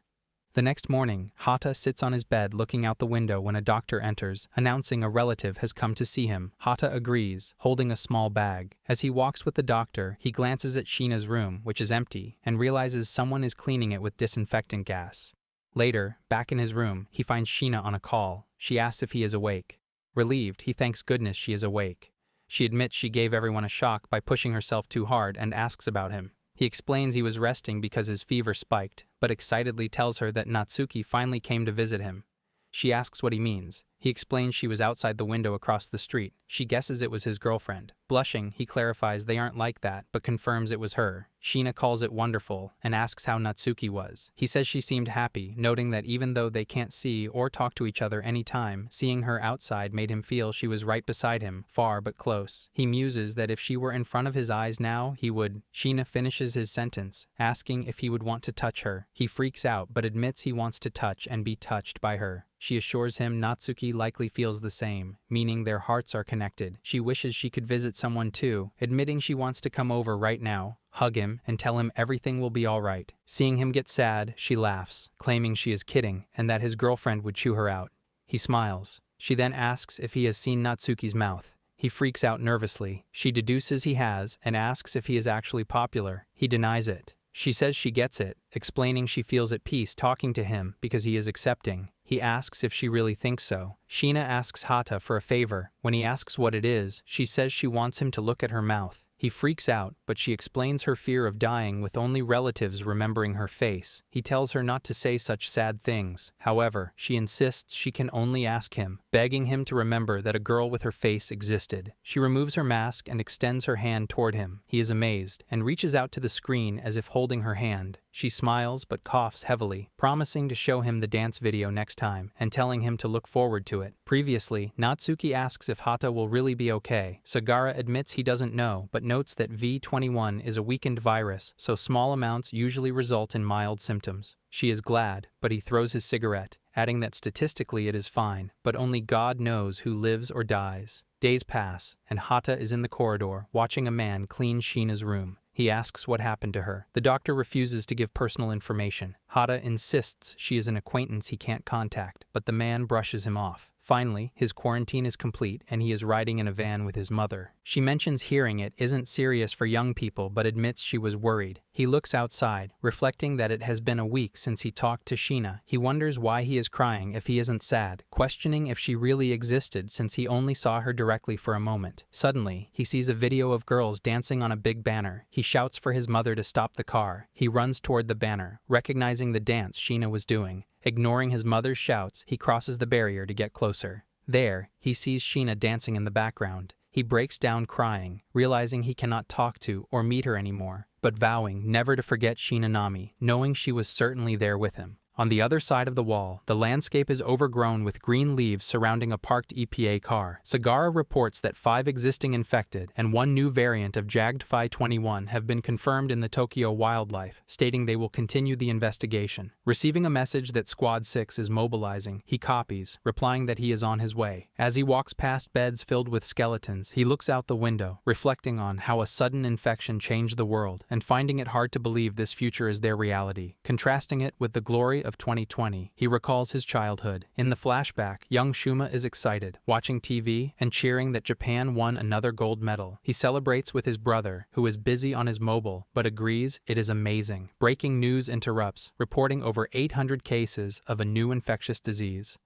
The next morning, Hata sits on his bed looking out the window when a doctor enters, announcing a relative has come to see him. Hata agrees, holding a small bag. As he walks with the doctor, he glances at Sheena's room, which is empty, and realizes someone is cleaning it with disinfectant gas. Later, back in his room, he finds Sheena on a call. She asks if he is awake. Relieved, he thanks goodness she is awake. She admits she gave everyone a shock by pushing herself too hard and asks about him. He explains he was resting because his fever spiked, but excitedly tells her that Natsuki finally came to visit him. She asks what he means. He explains she was outside the window across the street. She guesses it was his girlfriend. Blushing, he clarifies they aren't like that, but confirms it was her. Sheena calls it wonderful and asks how Natsuki was. He says she seemed happy, noting that even though they can't see or talk to each other anytime, seeing her outside made him feel she was right beside him, far but close. He muses that if she were in front of his eyes now, he would. Sheena finishes his sentence, asking if he would want to touch her. He freaks out, but admits he wants to touch and be touched by her. She assures him Natsuki likely feels the same, meaning their hearts are connected. She wishes she could visit someone too, admitting she wants to come over right now, hug him, and tell him everything will be all right. Seeing him get sad, she laughs, claiming she is kidding and that his girlfriend would chew her out. He smiles. She then asks if he has seen Natsuki's mouth. He freaks out nervously. She deduces he has and asks if he is actually popular. He denies it. She says she gets it, explaining she feels at peace talking to him because he is accepting. He asks if she really thinks so. Sheena asks Hata for a favor. When he asks what it is, she says she wants him to look at her mouth. He freaks out, but she explains her fear of dying with only relatives remembering her face. He tells her not to say such sad things. However, she insists she can only ask him, begging him to remember that a girl with her face existed. She removes her mask and extends her hand toward him. He is amazed and reaches out to the screen as if holding her hand. She smiles but coughs heavily, promising to show him the dance video next time and telling him to look forward to it. Previously, Natsuki asks if Hata will really be okay. Sagara admits he doesn't know, but notes that V21 is a weakened virus, so small amounts usually result in mild symptoms. She is glad, but he throws his cigarette, adding that statistically it is fine, but only God knows who lives or dies. Days pass, and Hata is in the corridor watching a man clean Sheena's room. He asks what happened to her. The doctor refuses to give personal information. Hata insists she is an acquaintance he can't contact, but the man brushes him off. Finally, his quarantine is complete and he is riding in a van with his mother. She mentions hearing it isn't serious for young people but admits she was worried. He looks outside, reflecting that it has been a week since he talked to Sheena. He wonders why he is crying if he isn't sad, questioning if she really existed since he only saw her directly for a moment. Suddenly, he sees a video of girls dancing on a big banner. He shouts for his mother to stop the car. He runs toward the banner, recognizing the dance Sheena was doing. Ignoring his mother's shouts, he crosses the barrier to get closer. There, he sees Sheena dancing in the background. He breaks down crying, realizing he cannot talk to or meet her anymore, but vowing never to forget Sheena Nami, knowing she was certainly there with him. On the other side of the wall, the landscape is overgrown with green leaves surrounding a parked EPA car. Sagara reports that 5 existing infected and 1 new variant of Jagged Phi 21 have been confirmed in the Tokyo wildlife, stating they will continue the investigation. Receiving a message that Squad 6 is mobilizing, he copies, replying that he is on his way. As he walks past beds filled with skeletons, he looks out the window, reflecting on how a sudden infection changed the world, and finding it hard to believe this future is their reality. Contrasting it with the glory of 2020, he recalls his childhood. In the flashback, young Shuma is excited, watching TV and cheering that Japan won another gold medal. He celebrates with his brother, who is busy on his mobile, but agrees it is amazing. Breaking news interrupts, reporting over 800 cases of a new infectious disease.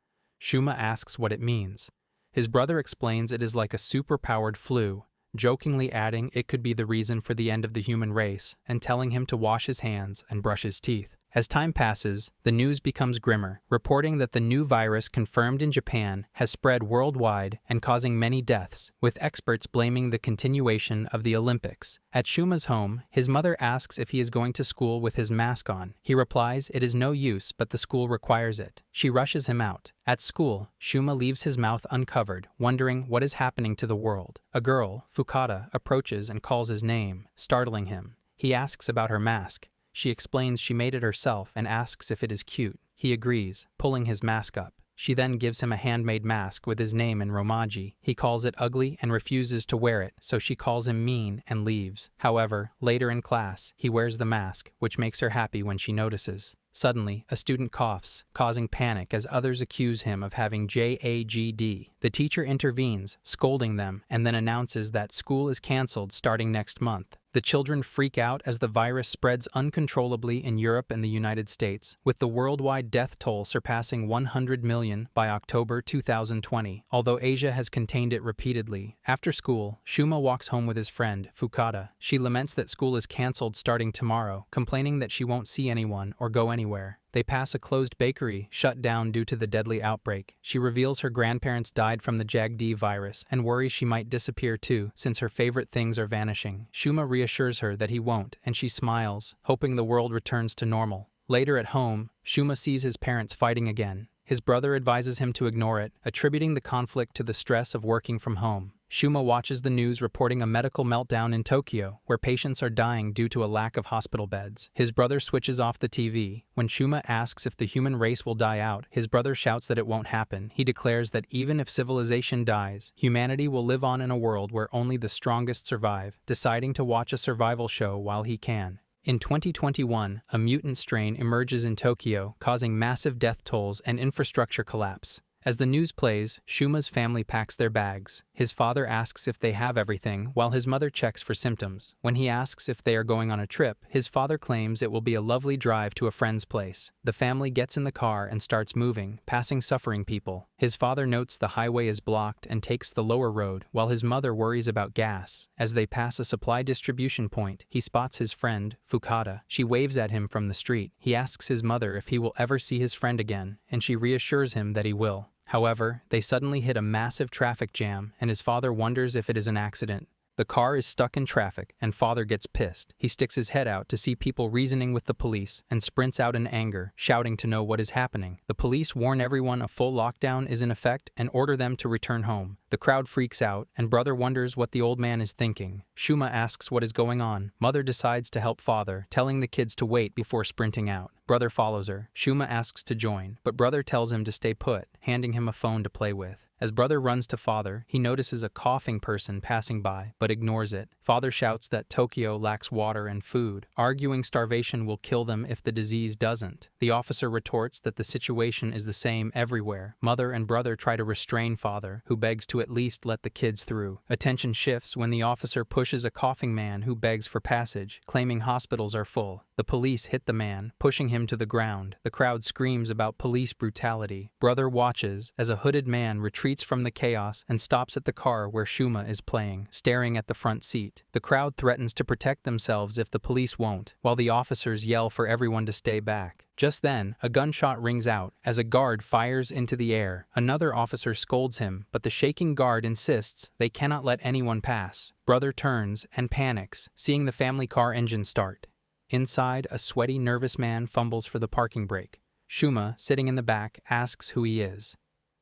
Shuma asks what it means. His brother explains it is like a super-powered flu, jokingly adding it could be the reason for the end of the human race, and telling him to wash his hands and brush his teeth. As time passes, the news becomes grimmer, reporting that the new virus confirmed in Japan has spread worldwide and causing many deaths, with experts blaming the continuation of the Olympics. At Shuma's home, his mother asks if he is going to school with his mask on. He replies it is no use, but the school requires it. She rushes him out. At school, Shuma leaves his mouth uncovered, wondering what is happening to the world. A girl, Fukata, approaches and calls his name, startling him. He asks about her mask. She explains she made it herself and asks if it is cute. He agrees, pulling his mask up. She then gives him a handmade mask with his name in Romaji. He calls it ugly and refuses to wear it, so she calls him mean and leaves. However, later in class, he wears the mask, which makes her happy when she notices. Suddenly, a student coughs, causing panic as others accuse him of having JAGD. The teacher intervenes, scolding them, and then announces that school is canceled starting next month. The children freak out as the virus spreads uncontrollably in Europe and the United States, with the worldwide death toll surpassing 100 million by October 2020, although Asia has contained it repeatedly. After school, Shuma walks home with his friend, Fukata. She laments that school is canceled starting tomorrow, complaining that she won't see anyone or go anywhere. They pass a closed bakery, shut down due to the deadly outbreak. She reveals her grandparents died from the JAGD virus and worries she might disappear too, since her favorite things are vanishing. Shuma reassures her that he won't, and she smiles, hoping the world returns to normal. Later at home, Shuma sees his parents fighting again. His brother advises him to ignore it, attributing the conflict to the stress of working from home. Shuma watches the news reporting a medical meltdown in Tokyo, where patients are dying due to a lack of hospital beds. His brother switches off the TV. When Shuma asks if the human race will die out, his brother shouts that it won't happen. He declares that even if civilization dies, humanity will live on in a world where only the strongest survive, deciding to watch a survival show while he can. In 2021, a mutant strain emerges in Tokyo, causing massive death tolls and infrastructure collapse. As the news plays, Shuma's family packs their bags. His father asks if they have everything, while his mother checks for symptoms. When he asks if they are going on a trip, his father claims it will be a lovely drive to a friend's place. The family gets in the car and starts moving, passing suffering people. His father notes the highway is blocked and takes the lower road, while his mother worries about gas. As they pass a supply distribution point, he spots his friend, Hata. She waves at him from the street. He asks his mother if he will ever see his friend again, and she reassures him that he will. However, they suddenly hit a massive traffic jam, and his father wonders if it is an accident. The car is stuck in traffic, and father gets pissed. He sticks his head out to see people reasoning with the police and sprints out in anger, shouting to know what is happening. The police warn everyone a full lockdown is in effect and order them to return home. The crowd freaks out, and brother wonders what the old man is thinking. Shuma asks what is going on. Mother decides to help father, telling the kids to wait before sprinting out. Brother follows her. Shuma asks to join, but brother tells him to stay put, handing him a phone to play with. As brother runs to father, he notices a coughing person passing by, but ignores it. Father shouts that Tokyo lacks water and food, arguing starvation will kill them if the disease doesn't. The officer retorts that the situation is the same everywhere. Mother and brother try to restrain father, who begs to at least let the kids through. Attention shifts when the officer pushes a coughing man who begs for passage, claiming hospitals are full. The police hit the man, pushing him to the ground. The crowd screams about police brutality. Brother watches as a hooded man retreats from the chaos and stops at the car where Shuma is playing, staring at the front seat. The crowd threatens to protect themselves if the police won't, while the officers yell for everyone to stay back. Just then, a gunshot rings out as a guard fires into the air. Another officer scolds him, but the shaking guard insists they cannot let anyone pass. Brother turns and panics, seeing the family car engine start. Inside, a sweaty, nervous man fumbles for the parking brake. Shuma, sitting in the back, asks who he is.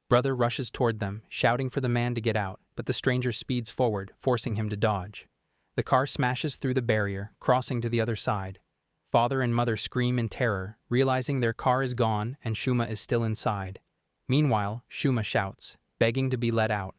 Brother rushes toward them, shouting for the man to get out, but the stranger speeds forward, forcing him to dodge. The car smashes through the barrier, crossing to the other side. Father and mother scream in terror, realizing their car is gone and Shuma is still inside. Meanwhile, Shuma shouts, begging to be let out.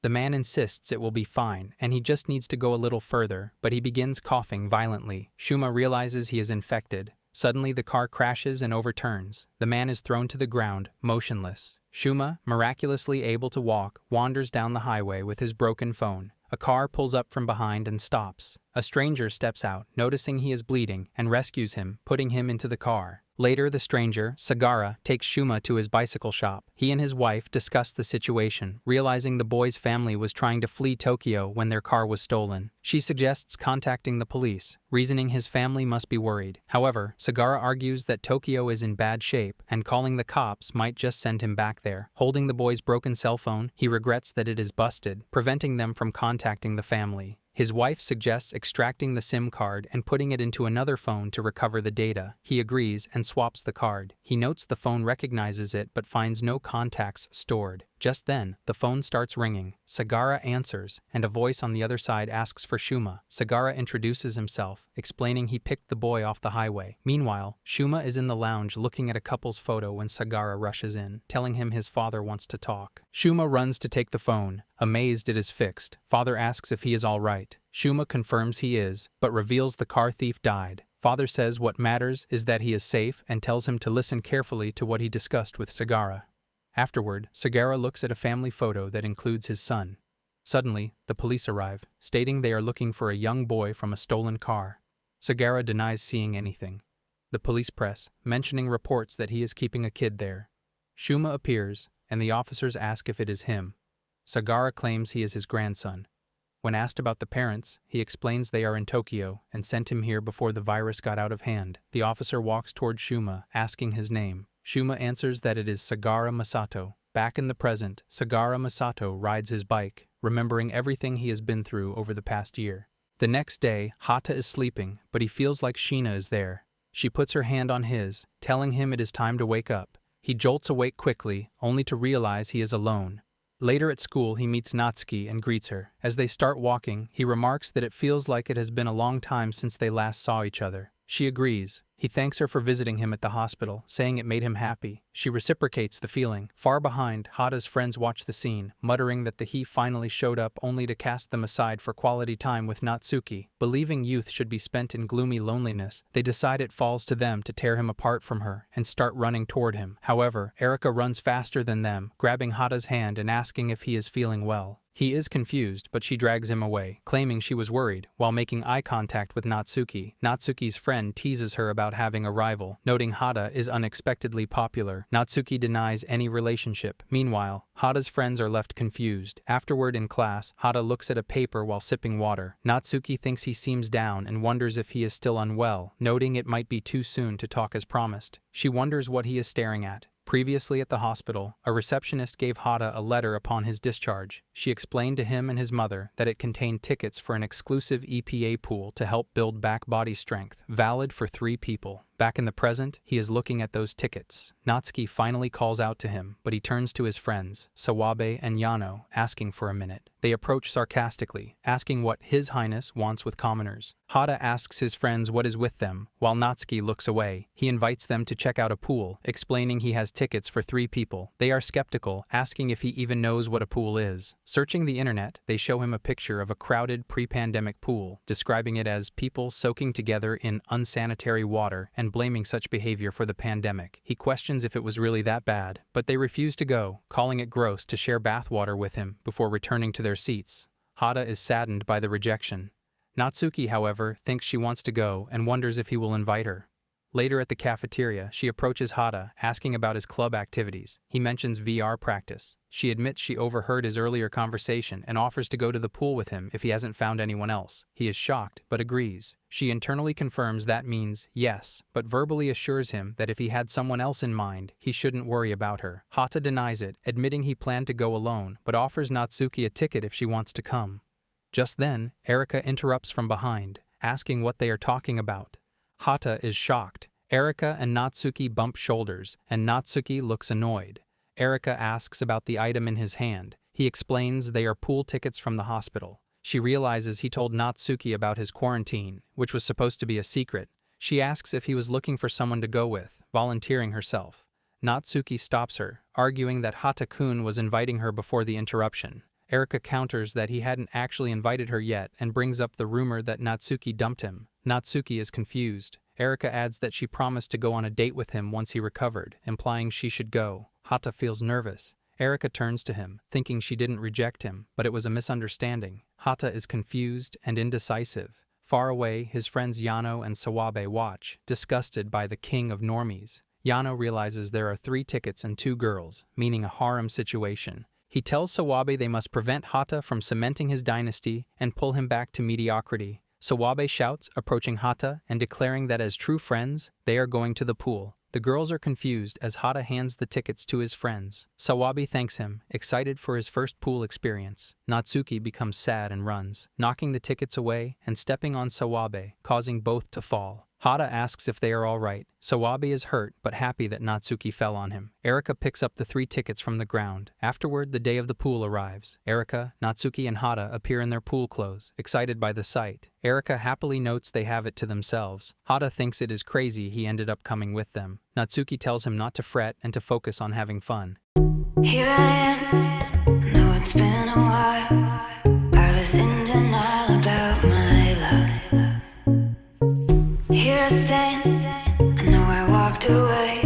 The man insists it will be fine, and he just needs to go a little further, but he begins coughing violently. Shuma realizes he is infected. Suddenly, the car crashes and overturns. The man is thrown to the ground, motionless. Shuma, miraculously able to walk, wanders down the highway with his broken phone. A car pulls up from behind and stops. A stranger steps out, noticing he is bleeding, and rescues him, putting him into the car. Later, the stranger, Sagara, takes Shuma to his bicycle shop. He and his wife discuss the situation, realizing the boy's family was trying to flee Tokyo when their car was stolen. She suggests contacting the police, reasoning his family must be worried. However, Sagara argues that Tokyo is in bad shape, and calling the cops might just send him back there. Holding the boy's broken cell phone, he regrets that it is busted, preventing them from contacting the family. His wife suggests extracting the SIM card and putting it into another phone to recover the data. He agrees and swaps the card. He notes the phone recognizes it but finds no contacts stored. Just then, the phone starts ringing. Sagara answers, and a voice on the other side asks for Shuma. Sagara introduces himself, explaining he picked the boy off the highway. Meanwhile, Shuma is in the lounge looking at a couple's photo when Sagara rushes in, telling him his father wants to talk. Shuma runs to take the phone. Amazed it is fixed, father asks if he is all right. Shuma confirms he is, but reveals the car thief died. Father says what matters is that he is safe and tells him to listen carefully to what he discussed with Sagara. Afterward, Sagara looks at a family photo that includes his son. Suddenly, the police arrive, stating they are looking for a young boy from a stolen car. Sagara denies seeing anything. The police press, mentioning reports that he is keeping a kid there. Shuma appears, and the officers ask if it is him. Sagara claims he is his grandson. When asked about the parents, he explains they are in Tokyo and sent him here before the virus got out of hand. The officer walks toward Shuma, asking his name. Shuma answers that it is Sagara Masato. Back in the present, Sagara Masato rides his bike, remembering everything he has been through over the past year. The next day, Hata is sleeping, but he feels like Sheena is there. She puts her hand on his, telling him it is time to wake up. He jolts awake quickly, only to realize he is alone. Later at school, he meets Natsuki and greets her. As they start walking, he remarks that it feels like it has been a long time since they last saw each other. She agrees. He thanks her for visiting him at the hospital, saying it made him happy. She reciprocates the feeling. Far behind, Hata's friends watch the scene, muttering that he finally showed up only to cast them aside for quality time with Natsuki. Believing youth should be spent in gloomy loneliness, they decide it falls to them to tear him apart from her and start running toward him. However, Erika runs faster than them, grabbing Hata's hand and asking if he is feeling well. He is confused, but she drags him away, claiming she was worried, while making eye contact with Natsuki. Natsuki's friend teases her about having a rival, noting Hata is unexpectedly popular. Natsuki denies any relationship. Meanwhile, Hata's friends are left confused. Afterward in class, Hata looks at a paper while sipping water. Natsuki thinks he seems down and wonders if he is still unwell, noting it might be too soon to talk as promised. She wonders what he is staring at. Previously at the hospital, a receptionist gave Hata a letter upon his discharge. She explained to him and his mother that it contained tickets for an exclusive EPA pool to help build back body strength, valid for 3 people. Back in the present, he is looking at those tickets. Natsuki finally calls out to him, but he turns to his friends, Sawabe and Yano, asking for a minute. They approach sarcastically, asking what His Highness wants with commoners. Hata asks his friends what is with them, while Natsuki looks away. He invites them to check out a pool, explaining he has tickets for 3 people. They are skeptical, asking if he even knows what a pool is. Searching the internet, they show him a picture of a crowded pre-pandemic pool, describing it as people soaking together in unsanitary water and blaming such behavior for the pandemic. He questions if it was really that bad, but they refuse to go, calling it gross to share bathwater with him before returning to their seats. Hata is saddened by the rejection. Natsuki, however, thinks she wants to go and wonders if he will invite her. Later at the cafeteria, she approaches Hata, asking about his club activities. He mentions VR practice. She admits she overheard his earlier conversation and offers to go to the pool with him if he hasn't found anyone else. He is shocked, but agrees. She internally confirms that means yes, but verbally assures him that if he had someone else in mind, he shouldn't worry about her. Hata denies it, admitting he planned to go alone, but offers Natsuki a ticket if she wants to come. Just then, Erika interrupts from behind, asking what they are talking about. Hata is shocked. Erika and Natsuki bump shoulders, and Natsuki looks annoyed. Erika asks about the item in his hand. He explains they are pool tickets from the hospital. She realizes he told Natsuki about his quarantine, which was supposed to be a secret. She asks if he was looking for someone to go with, volunteering herself. Natsuki stops her, arguing that Hata-kun was inviting her before the interruption. Erika counters that he hadn't actually invited her yet and brings up the rumor that Natsuki dumped him. Natsuki is confused. Erika adds that she promised to go on a date with him once he recovered, implying she should go. Hata feels nervous. Erika turns to him, thinking she didn't reject him, but it was a misunderstanding. Hata is confused and indecisive. Far away, his friends Yano and Sawabe watch, disgusted by the king of normies. Yano realizes there are 3 tickets and 2 girls, meaning a harem situation. He tells Sawabe they must prevent Hata from cementing his dynasty and pull him back to mediocrity. Sawabe shouts, approaching Hata and declaring that as true friends, they are going to the pool. The girls are confused as Hata hands the tickets to his friends. Sawabe thanks him, excited for his first pool experience. Natsuki becomes sad and runs, knocking the tickets away and stepping on Sawabe, causing both to fall. Hata asks if they are all right. Sawabe is hurt, but happy that Natsuki fell on him. Erika picks up the 3 tickets from the ground. Afterward, the day of the pool arrives. Erika, Natsuki, and Hata appear in their pool clothes, excited by the sight. Erika happily notes they have it to themselves. Hata thinks it is crazy he ended up coming with them. Natsuki tells him not to fret and to focus on having fun. Here I am, know it's been a while. I was in denial about my love. Here I stand, I know I walked away.